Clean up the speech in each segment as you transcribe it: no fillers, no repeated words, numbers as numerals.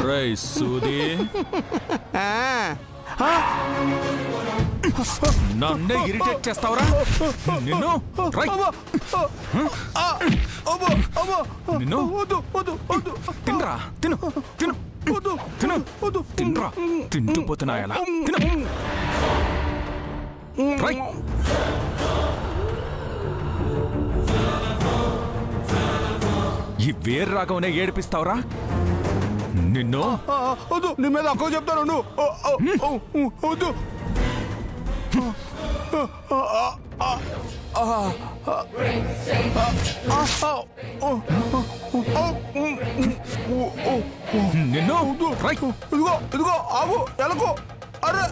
రేయ్ సూది నన్నే ఇరిటేట్ చేస్తావురా నిన్ను నిన్ను తినరా తిను తిను తిను తినరా తింటూ పోతున్నాయలా తిను రై ఈ వేరు రాగవనే ఏడిపిస్తావురా నిన్ను వద్దు నీ మీద అక్కో చెప్తాను వద్దు నిన్ను ఇదిగో ఇదిగో ఆగు ఎలకో అరే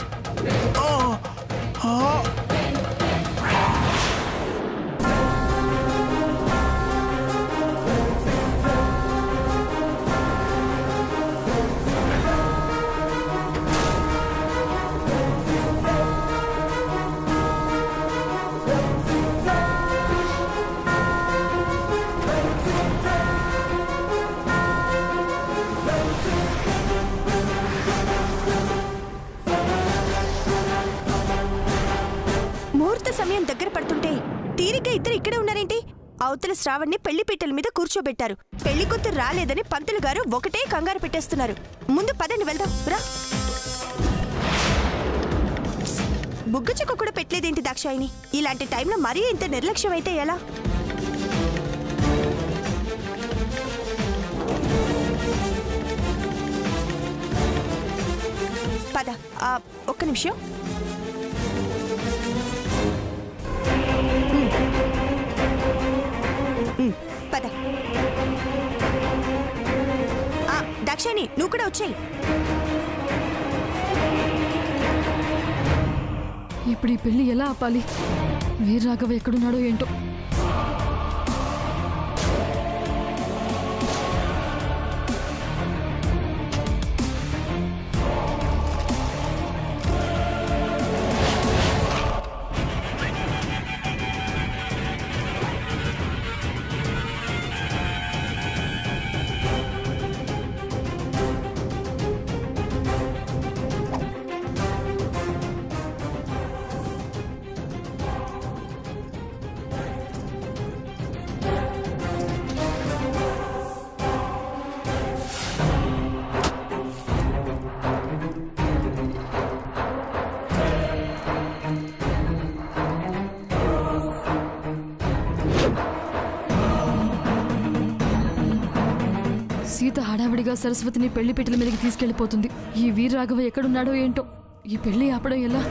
సమయం దగ్గర పడుతుంటే తీరిగ్గా ఇద్దరు ఇక్కడే ఉన్నారేంటి? అవతల శ్రావణ్ణి పెళ్లి పీటల మీద కూర్చోబెట్టారు. పెళ్లి కూతురు రాలేదని పంతులు గారు ఒకటే కంగారు పెట్టేస్తున్నారు. ముందు పదండి వెళ్దాం రా. బుగ్గ చెక్క కూడా పెట్టలేదేంటి దాక్షాయిని? ఇలాంటి టైంలో మరీ ఇంత నిర్లక్ష్యం అయితే ఎలా? పద ఒక్క నిమిషం. పద దాక్షాయిని నువ్వు కూడా వచ్చాయి. ఇప్పుడు ఈ పెళ్లి ఎలా ఆపాలి? వీరరాఘవ ఎక్కడున్నాడో ఏంటో. సీత హడావిడిగా సరస్వతిని పెళ్లి పీటల మీదకి తీసుకెళ్లిపోతుంది. ఈ వీరరాఘవ ఎక్కడున్నాడో ఏంటో. ఈ పెళ్లి ఆపడం ఎలా?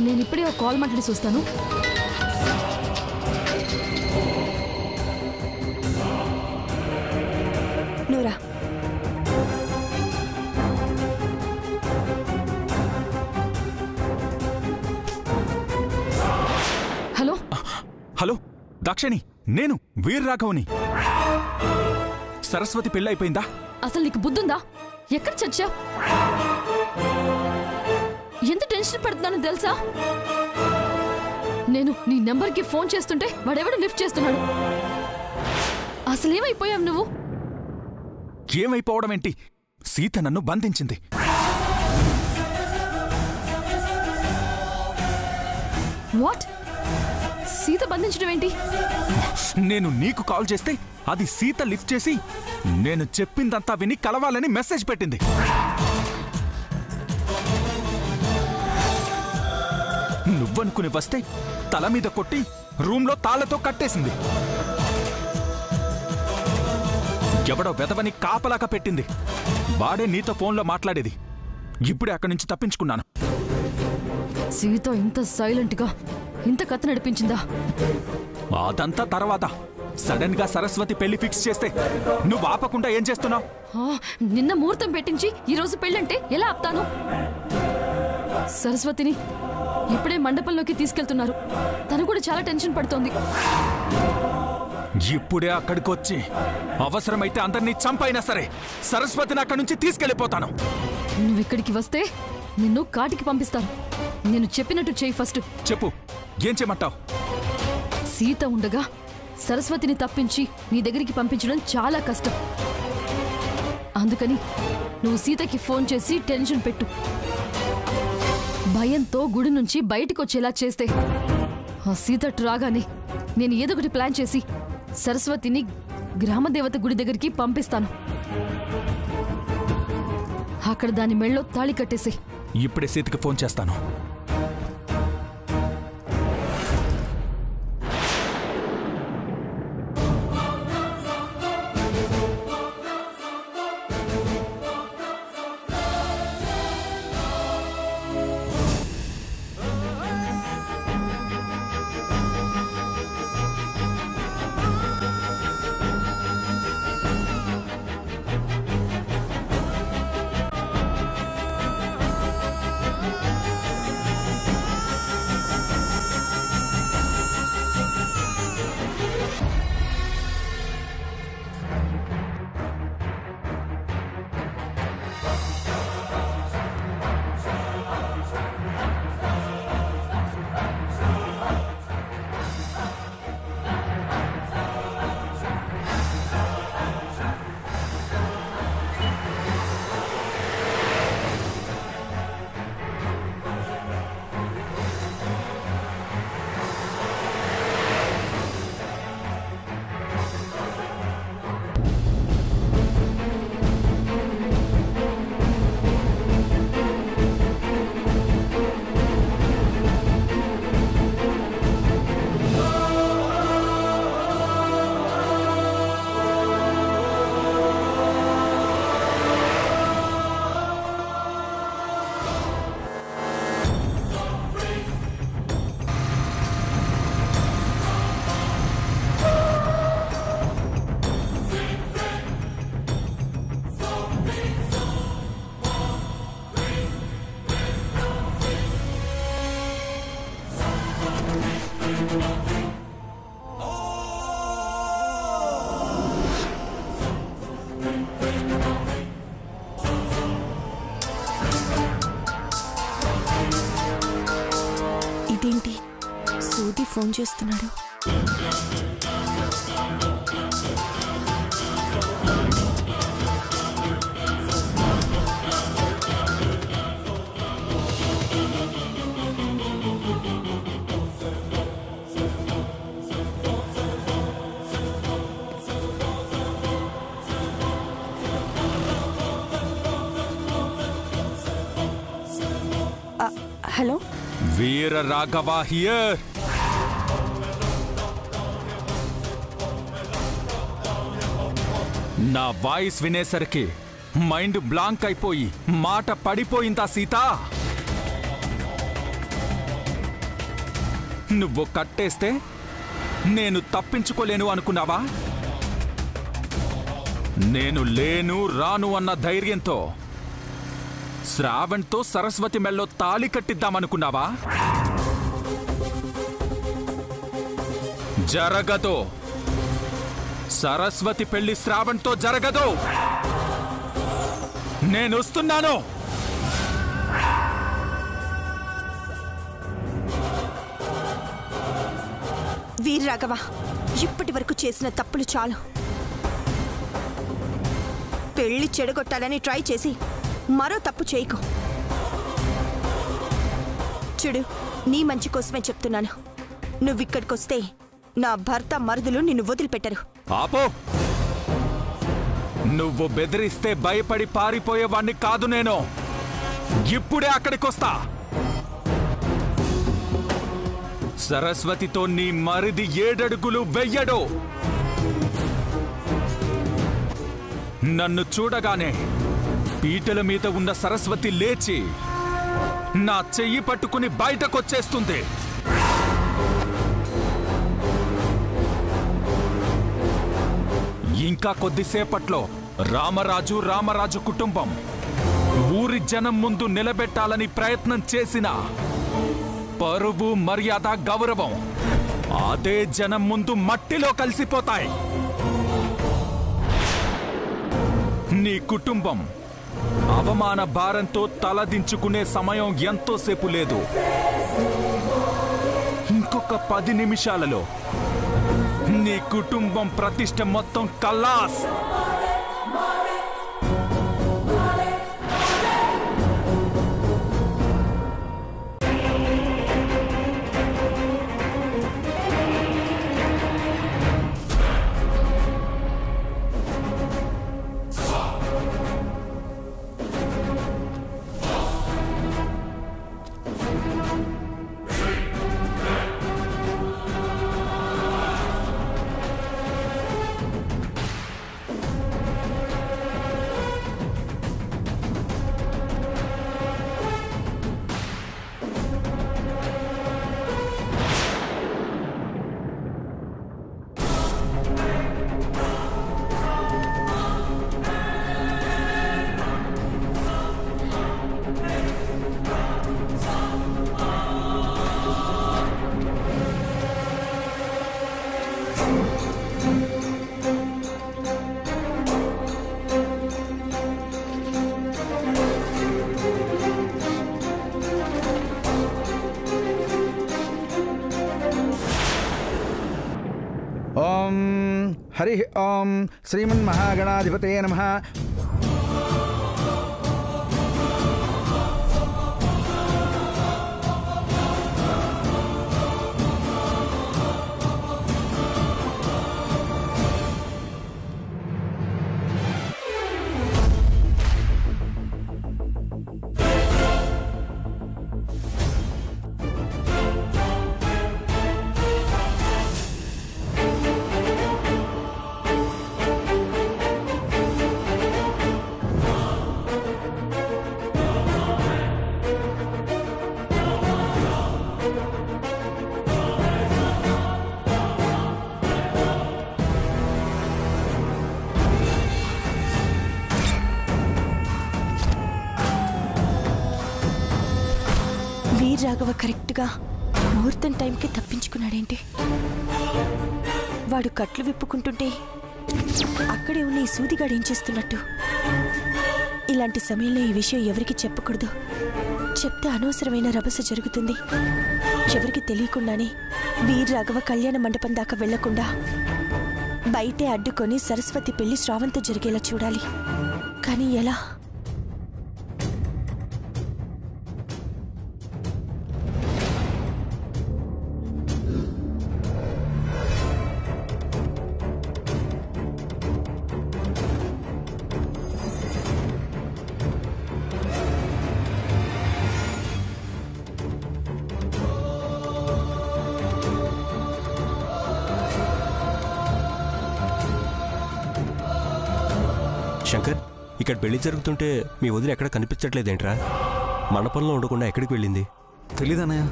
నేను ఇప్పుడే ఒక కాల్ మాట్లాడి చూస్తాను. నూరా హలో హలో దాక్షిణి, నేను వీరరాఘవని. సరస్వతి పెళ్ళి అయిపోయిందా? అసలు నీకు బుద్ధుందా? ఎక్కడ చచ్చా? ఎంత టెన్షన్ పడుతున్నానో తెలుసా? నేను నీ నెంబర్కి ఫోన్ చేస్తుంటే వాడెవడో లిఫ్ట్ చేస్తున్నాడు. అసలేమైపోయావు నువ్వు? ఏమైపోవడం ఏంటి? సీత నన్ను బంధించింది. వాట్? సీత బంధించడం ఏంటి? నేను నీకు కాల్ చేస్తే అది సీత లిఫ్ట్ చేసి నేను చెప్పిందంతా విని కలవాలని మెసేజ్ పెట్టింది. నువ్వనుకుని వస్తే తల మీద కొట్టి రూమ్లో తాళ్లతో కట్టేసింది. ఎవడో వెదవని కాపలాగా పెట్టింది. వాడే నీతో ఫోన్లో మాట్లాడేది. ఇప్పుడే అక్కడి నుంచి తప్పించుకున్నాను. సీత ఇంత సైలెంట్ గా ఇంత కథ నడిపించిందా? అదంతా తర్వాత సడన్ గా సరస్వతి పెళ్లి ఫిక్స్ చేస్తే నువ్వు ఆపకుండా ఏం చేస్తున్నావు? నిన్న ముహూర్తం పెట్టించి ఈ రోజు పెళ్ళంటే ఎలా ఆపుతాను? సరస్వతిని ఇప్పుడే మండపంలోకి తీసుకెళ్తున్నారు. తను కూడా చాలా టెన్షన్ పడుతోంది. ఇప్పుడే అక్కడికొచ్చి అవసరమైతే అందరినీ చంపైనా సరే సరస్వతిని అక్కడి నుంచి తీసుకెళ్ళిపోతాను. నువ్వు ఇక్కడికి వస్తే నిన్ను కాటికి పంపిస్తాను. నేను చెప్పినట్టు చెయ్యి. ఫస్ట్ చెప్పు, ఏం చేయమంటావు? సీత ఉండగా సరస్వతిని తప్పించి నీ దగ్గరికి పంపించడం చాలా కష్టం. అందుకని నువ్వు సీతకి ఫోన్ చేసి టెన్షన్ పెట్టు. భయంతో గుడి నుంచి బయటికి వచ్చేలా చేస్తే ఆ సీత రాగానే నేను ఏదో ఒకటి ప్లాన్ చేసి సరస్వతిని గ్రామదేవత గుడి దగ్గరికి పంపిస్తాను. అక్కడ దాని మెళ్ళో తాళి కట్టేసి ఇప్పుడే సీతకి ఫోన్ చేస్తాను. ఇదేంటి సూది ఫోన్ చేస్తున్నాడు? Hello, Veera Raghava here. నా వాయిస్ వినేసరికి మైండ్ బ్లాంక్ అయిపోయి మాట పడిపోయిందా సీత? నువ్వు కట్టేస్తే నేను తప్పించుకోలేను అనుకున్నావా? నేను లేను రాను అన్న ధైర్యంతో శ్రావణ్తో సరస్వతి మెల్లో తాళి కట్టిద్దామనుకున్నావా? జరగదు. సరస్వతి పెళ్లి శ్రావణ్తో జరగదు. నేనొస్తున్నాను. వీర రాఘవ, ఇప్పటి వరకు చేసిన తప్పులు చాలు. పెళ్లి చెడగొట్టాలని ట్రై చేసి మరో తప్పు చేయకు. చూడు, నీ మంచి కోసమే చెప్తున్నాను. నువ్విక్కడికొస్తే నా భర్త మరుదులు నిన్ను వదిలిపెట్టరు. ఆపో. నువ్వు బెదిరిస్తే భయపడి పారిపోయేవాణ్ణి కాదు నేను. ఇప్పుడే అక్కడికొస్తా. సరస్వతితో నీ మరిది 7 అడుగులు వెయ్యడు. నన్ను చూడగానే పీటల మీద ఉన్న సరస్వతి లేచి నా చెయ్యి పట్టుకుని బయటకొచ్చేస్తుంది. ఇంకా కొద్దిసేపట్లో రామరాజు కుటుంబం ఊరి జనం ముందు నిలబెట్టాలని ప్రయత్నం చేసిన పరువు, మర్యాద, గౌరవం అదే జనం ముందు మట్టిలో కలిసిపోతాయి. నీ కుటుంబం అవమాన భారంతో తలదించుకునే సమయం ఎంతోసేపు లేదు. ఇంకొక 10 నిమిషాలలో నీ కుటుంబం ప్రతిష్ట మొత్తం కల్లాస్. ఓం హరి ఓం శ్రీమన్మహాగణాధిపతే నమః. వీర్ రాఘవ కరెక్ట్గా ముహూర్తం టైంకి తప్పించుకున్నాడేంటి? వాడు కట్లు విప్పుకుంటుంటే అక్కడే ఉన్న ఈ సూదిగాడు ఏం చేస్తున్నట్టు? ఇలాంటి సమయంలో ఈ విషయం ఎవరికి చెప్పకూడదు. చెప్తే అనవసరమైన రభస జరుగుతుంది. ఎవరికి తెలియకుండానే వీర్ రాఘవ కళ్యాణ మండపం దాకా వెళ్లకుండా బయటే అడ్డుకొని సరస్వతి పెళ్లి శ్రావంతో జరిగేలా చూడాలి. కానీ ఎలా? శంకర్, ఇక్కడ పెళ్లి జరుగుతుంటే మీ వదిలి ఎక్కడ కనిపించట్లేదేంట్రా? మండపంలో ఉండకుండా ఎక్కడికి వెళ్ళింది? తెలీదన్నయ్య.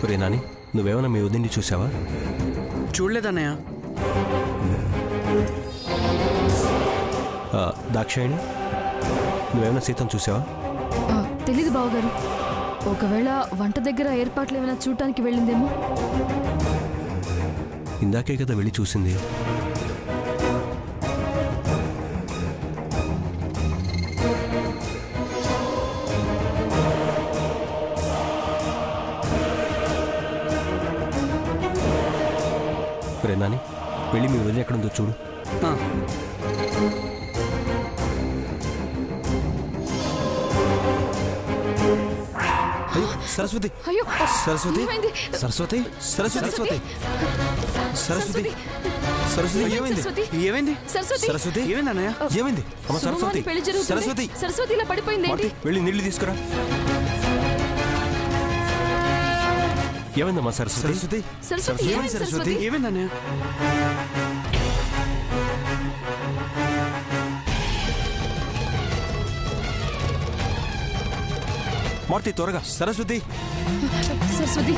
ఒరే నాని, నువ్వేమైనా మీ వదిలిని చూసావా? చూడలేదన్నయ్య. దాక్షాయిని, నువ్వేమైనా సీతను చూసావా? తెలీదు బావగారు. ఒకవేళ వంట దగ్గర ఏర్పాట్లు ఏమైనా చూడటానికి వెళ్ళిందేమో. ఇందాకే కదా వెళ్ళి చూసింది. నాని, వెళ్ళి మీ వదిలి ఎక్కడుందో చూడు. సరస్వతి, అయ్యో సరస్వతి, ఏమైంది? సరస్వతి, సరస్వతి, సరస్వతి, సరస్వతి, సరస్వతి, ఏమైంది? ఏమైంది? సరస్వతి, ఏమైంది అన్నయ్య? ఏమైంది? అమ్మ సరస్వతి, పెళ్లి జరుగుతుంది. సరస్వతి, సరస్వతి ఇలా పడిపోయింది ఏంటి? వెళ్ళి నీళ్లు తీసుకురా. ఏమైందమ్మా సరస్వతి? సరస్వతి, సరస్వతి ఏమైంది? సరస్వతి ఏమైంది అన్నయ్య? మార్తి, త్వరగా. సరస్వతి, సరస్వతి,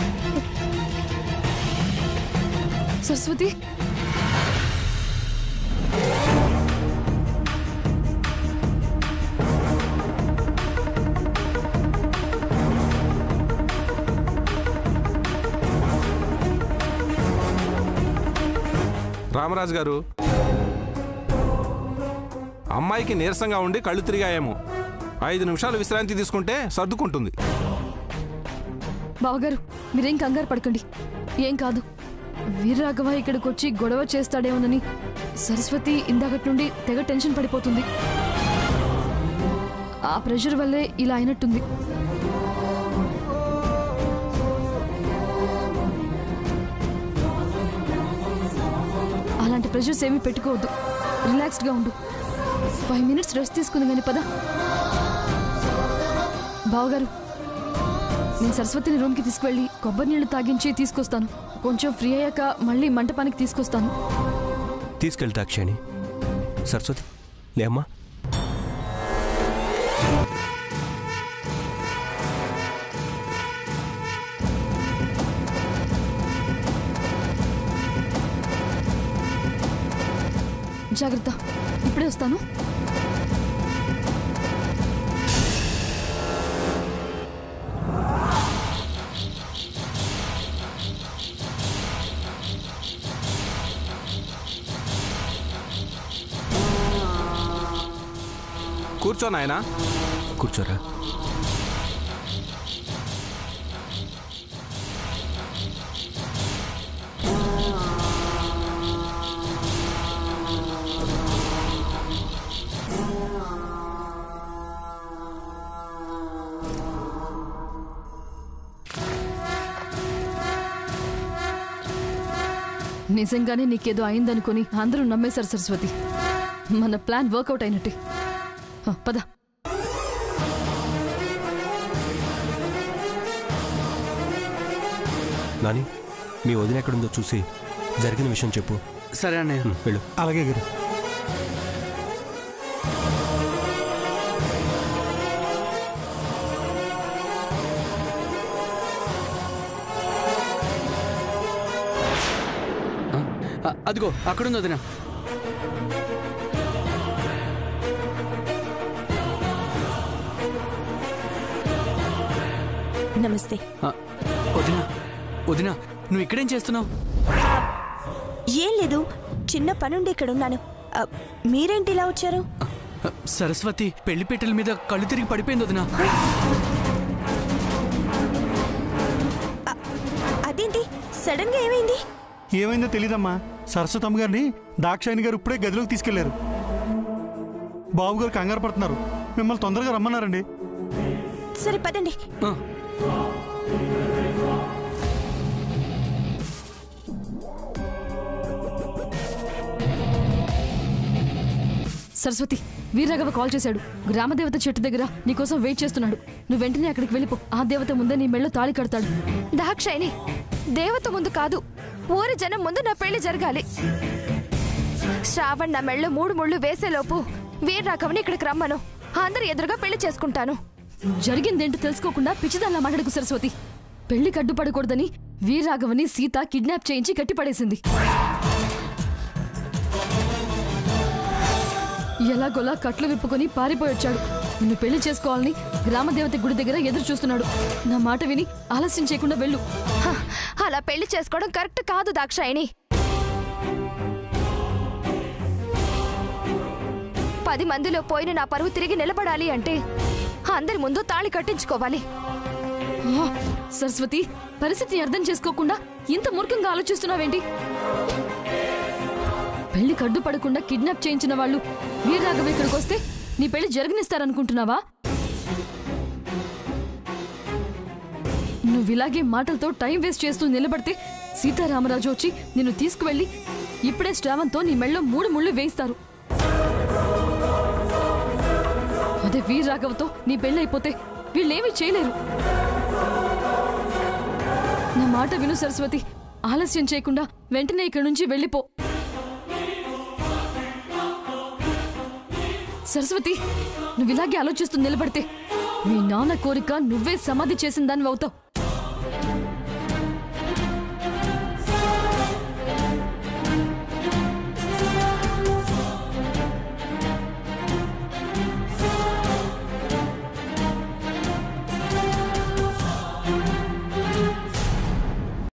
సరస్వతి, రామరాజు గారు, అమ్మాయికి నీరసంగా ఉండి కళ్ళు తిరిగాయేమో. 5 నిమిషాలు విశ్రాంతి తీసుకుంటే సర్దుకుంటుంది. బావగారు మీరేం కంగారు పడకండి, ఏం కాదు. వీరరాఘవ ఇక్కడికి వచ్చి గొడవ చేస్తాడేమోనని సరస్వతి ఇందాకటి నుండి తెగ టెన్షన్ పడిపోతుంది. ఆ ప్రెషర్ వల్లే ఇలా అయినట్టుంది. అలాంటి ప్రెషర్స్ ఏమీ పెట్టుకోవద్దు, రిలాక్స్డ్గా ఉండు. 5 మినిట్స్ రెస్ట్ తీసుకుంది కానీ పద. బావగారు నేను సరస్వతిని రూమ్కి తీసుకువెళ్ళి కొబ్బరి నీళ్లు తాగించి తీసుకొస్తాను. కొంచెం ఫ్రీ అయ్యాక మళ్ళీ మంటపానికి తీసుకొస్తాను. తీసుకెళ్తా క్షణి. సరస్వతి లేమ్మా. జాగ్రత్త, ఇప్పుడే వస్తాను. కూర్చో నాయనా. కూర్చోరా. నిజంగానే నీకేదో అయిందనుకుని అందరూ నమ్మేశారు సరస్వతి. మన ప్లాన్ వర్కౌట్ అయినట్టే. పద. నాని, మీ వదిన ఎక్కడుందో చూసి జరిగిన విషయం చెప్పు. సరే అన్నయ్య. వెళ్ళు. అలాగే గారు. అదిగో అక్కడుంది వదిన. నమస్తే. వదిన వదిన, నువ్వు ఇక్కడేం చేస్తున్నావు? ఏం లేదు, చిన్న పనుండి ఇక్కడ ఉన్నాను. మీరేంటి ఇలా వచ్చారు? సరస్వతి పెళ్లిపీటల మీద కళ్ళు తిరిగి పడిపోయింది వదిన. అదేంటి సడన్ గా ఏమైంది? ఏమైందో తెలీదమ్మా. సరస్వతి అమ్మగారిని దాక్షాయణి గారు ఇప్పుడే గదిలోకి తీసుకెళ్లారు. బాబు గారు కంగారు పడుతున్నారు, మిమ్మల్ని తొందరగా రమ్మన్నారండి. సరే పదండి. సరస్వతి, వీరరాఘవ కాల్ చేశాడు. గ్రామదేవత చెట్టు దగ్గర నీకోసం వెయిట్ చేస్తున్నాడు. నువ్వు వెంటనే అక్కడికి వెళ్ళిపో. ఆ దేవత ముందే నీ మెళ్ళో తాళి కడతాడు. దాక్షాయిని, దేవత ముందు కాదు, ఊరి జనం ముందు నా పెళ్లి జరగాలి. శ్రావణ్ నా మెళ్ళో 3 ముళ్ళు వేసేలోపు వీరరాఘవని ఇక్కడికి రమ్మను. అందరు ఎదురుగా పెళ్లి చేసుకుంటాను. జరిగిందేంటో తెలుసుకోకుండా పిచ్చిదాల్లా మాట్లాడకు సరస్వతి. పెళ్లికి అడ్డుపడకూడదని వీరరాఘవని సీత కిడ్నాప్ చేయించి కట్టిపడేసింది. ఎలాగోలా కట్లు విప్పుకొని పారిపోయొచ్చాడు. నిన్ను పెళ్లి చేసుకోవాలని గ్రామదేవత గుడి దగ్గర ఎదురు చూస్తున్నాడు. నా మాట విని ఆలస్యం చేయకుండా వెళ్ళు. అలా పెళ్లి చేసుకోవడం కరెక్ట్ కాదు దాక్షాయిని. 10 మందిలో పోయిన నా పరువు తిరిగి నిలబడాలి అంటే అందరి ముందు తాళి కట్టించుకోవాలి. సరస్వతి, పరిస్థితిని అర్థం చేసుకోకుండా ఇంత మూర్ఖంగా ఆలోచిస్తున్నావేంటి? పెళ్లి కడ్డు పడకుండా కిడ్నాప్ చేయించిన వాళ్ళు వీరరాఘవ ఇక్కడికి వస్తే నీ పెళ్లి జరగనిస్తారనుకుంటున్నావా? నువ్విలాగే మాటలతో టైం వేస్ట్ చేస్తూ నిలబడితే సీతారామరాజు వచ్చి నిన్ను తీసుకువెళ్ళి ఇప్పుడే శ్రావంతో నీ మెళ్ళో 3 ముళ్ళు వేయిస్తారు. అదే వీరరాఘవతో నీ పెళ్ళైపోతే వీళ్ళేమీ చేయలేరు. నా మాట విను సరస్వతి, ఆలస్యం చేయకుండా వెంటనే ఇక్కడి నుంచి వెళ్ళిపో. సరస్వతి, నువ్వు ఇలాగే ఆలోచిస్తూ నిలబడితే మీ నాన్న కోరిక నువ్వే సమాధి చేసిన దాన్ని అవుతావు.